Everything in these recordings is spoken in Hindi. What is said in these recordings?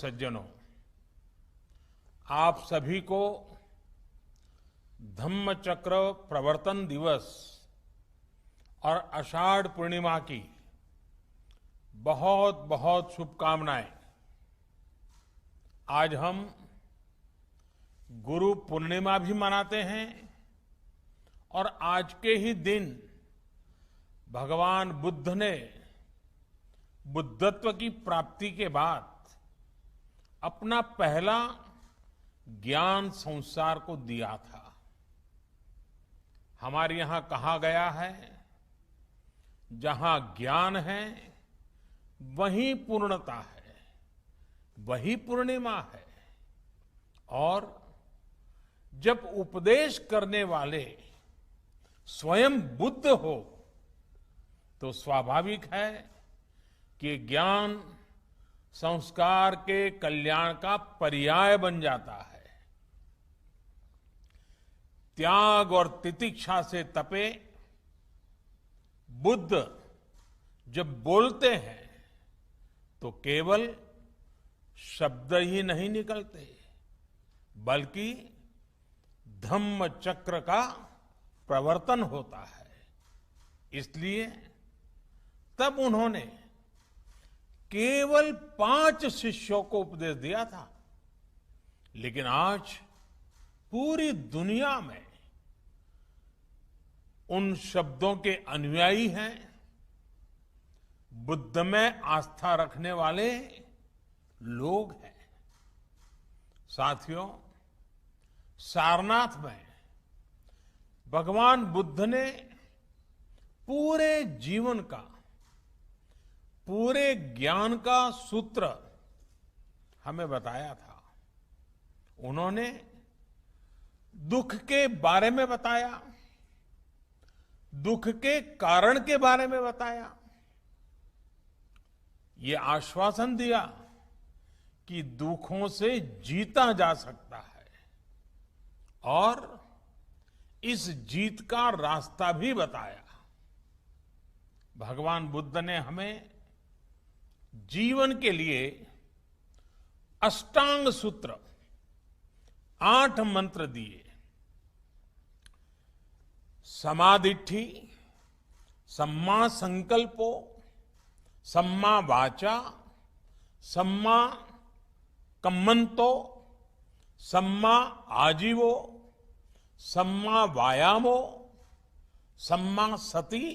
सज्जनों, आप सभी को धम्म चक्र प्रवर्तन दिवस और आषाढ़ पूर्णिमा की बहुत बहुत शुभकामनाएं। आज हम गुरु पूर्णिमा भी मनाते हैं और आज के ही दिन भगवान बुद्ध ने बुद्धत्व की प्राप्ति के बाद अपना पहला ज्ञान संसार को दिया था। हमारे यहां कहा गया है, जहां ज्ञान है वहीं पूर्णता है, वही पूर्णिमा है। और जब उपदेश करने वाले स्वयं बुद्ध हो तो स्वाभाविक है कि ज्ञान संस्कार के कल्याण का पर्याय बन जाता है। त्याग और तितिक्षा से तपे बुद्ध जब बोलते हैं तो केवल शब्द ही नहीं निकलते, बल्कि धम्म चक्र का प्रवर्तन होता है। इसलिए तब उन्होंने केवल 5 शिष्यों को उपदेश दिया था, लेकिन आज पूरी दुनिया में उन शब्दों के अनुयायी हैं। बुद्ध में आस्था रखने वाले लोग हैं। साथियों, सारनाथ में भगवान बुद्ध ने पूरे जीवन का, पूरे ज्ञान का सूत्र हमें बताया था। उन्होंने दुख के बारे में बताया, दुख के कारण के बारे में बताया, ये आश्वासन दिया कि दुखों से जीता जा सकता है और इस जीत का रास्ता भी बताया। भगवान बुद्ध ने हमें जीवन के लिए अष्टांग सूत्र 8 मंत्र दिए। समाधिठि, सम्मा संकल्पो, सम्मा वाचा, सम्मा कम्मंतो, सम्मा आजीवो, सम्मा वायामो, सम्मा सति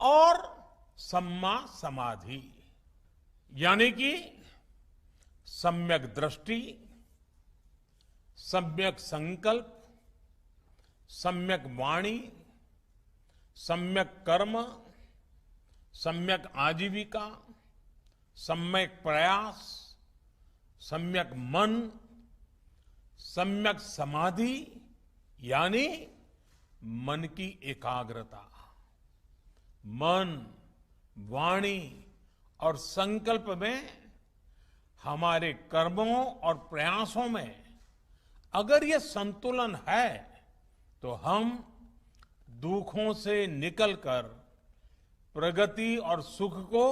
और सम्मा समाधि। यानी कि सम्यक दृष्टि, सम्यक संकल्प, सम्यक वाणी, सम्यक कर्म, सम्यक आजीविका, सम्यक प्रयास, सम्यक मन, सम्यक समाधि यानी मन की एकाग्रता। मन, वाणी और संकल्प में, हमारे कर्मों और प्रयासों में अगर ये संतुलन है तो हम दुखों से निकलकर प्रगति और सुख को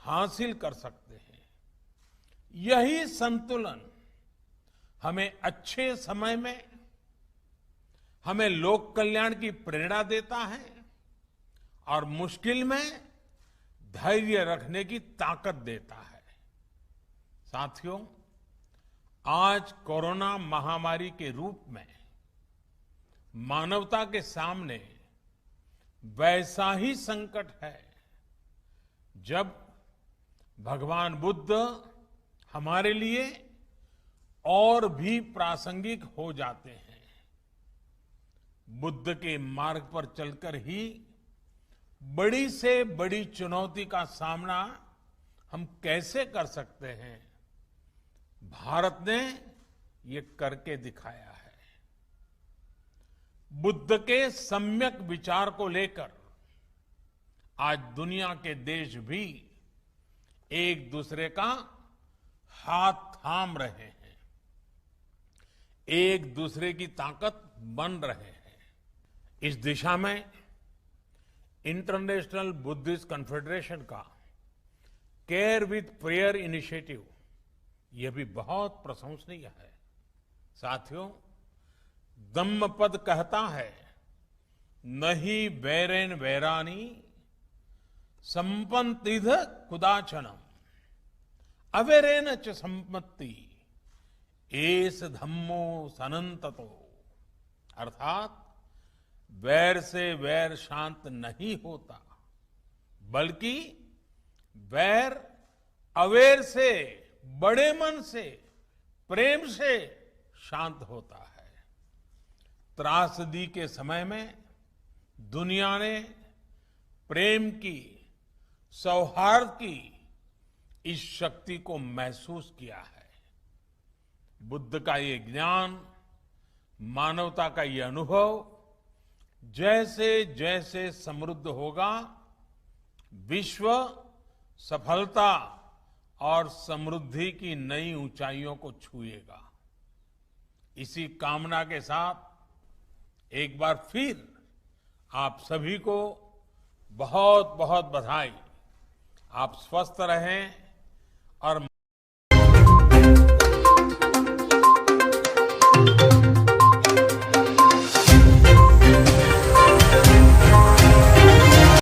हासिल कर सकते हैं। यही संतुलन हमें अच्छे समय में, हमें लोक कल्याण की प्रेरणा देता है और मुश्किल में धैर्य रखने की ताकत देता है। साथियों, आज कोरोना महामारी के रूप में मानवता के सामने वैसा ही संकट है जब भगवान बुद्ध हमारे लिए और भी प्रासंगिक हो जाते हैं। बुद्ध के मार्ग पर चलकर ही बड़ी से बड़ी चुनौती का सामना हम कैसे कर सकते हैं, भारत ने ये करके दिखाया है। बुद्ध के सम्यक विचार को लेकर आज दुनिया के देश भी एक दूसरे का हाथ थाम रहे हैं, एक दूसरे की ताकत बन रहे हैं। इस दिशा में इंटरनेशनल बुद्धिस्ट कॉन्फेडरेशन का केयर विथ प्रेयर इनिशिएटिव यह भी बहुत प्रशंसनीय है। साथियों, धम्मपद कहता है, नहीं वैरेन वैरानी संपन्निध कुदाचनम अवैरेन च संपत्ति एस धम्मो सनंततो। अर्थात वैर से वैर शांत नहीं होता, बल्कि वैर अवैर से, बड़े मन से, प्रेम से शांत होता है। त्रासदी के समय में दुनिया ने प्रेम की, सौहार्द की इस शक्ति को महसूस किया है। बुद्ध का ये ज्ञान, मानवता का ये अनुभव जैसे जैसे समृद्ध होगा, विश्व सफलता और समृद्धि की नई ऊंचाइयों को छुएगा। इसी कामना के साथ एक बार फिर आप सभी को बहुत बहुत बधाई। आप स्वस्थ रहें और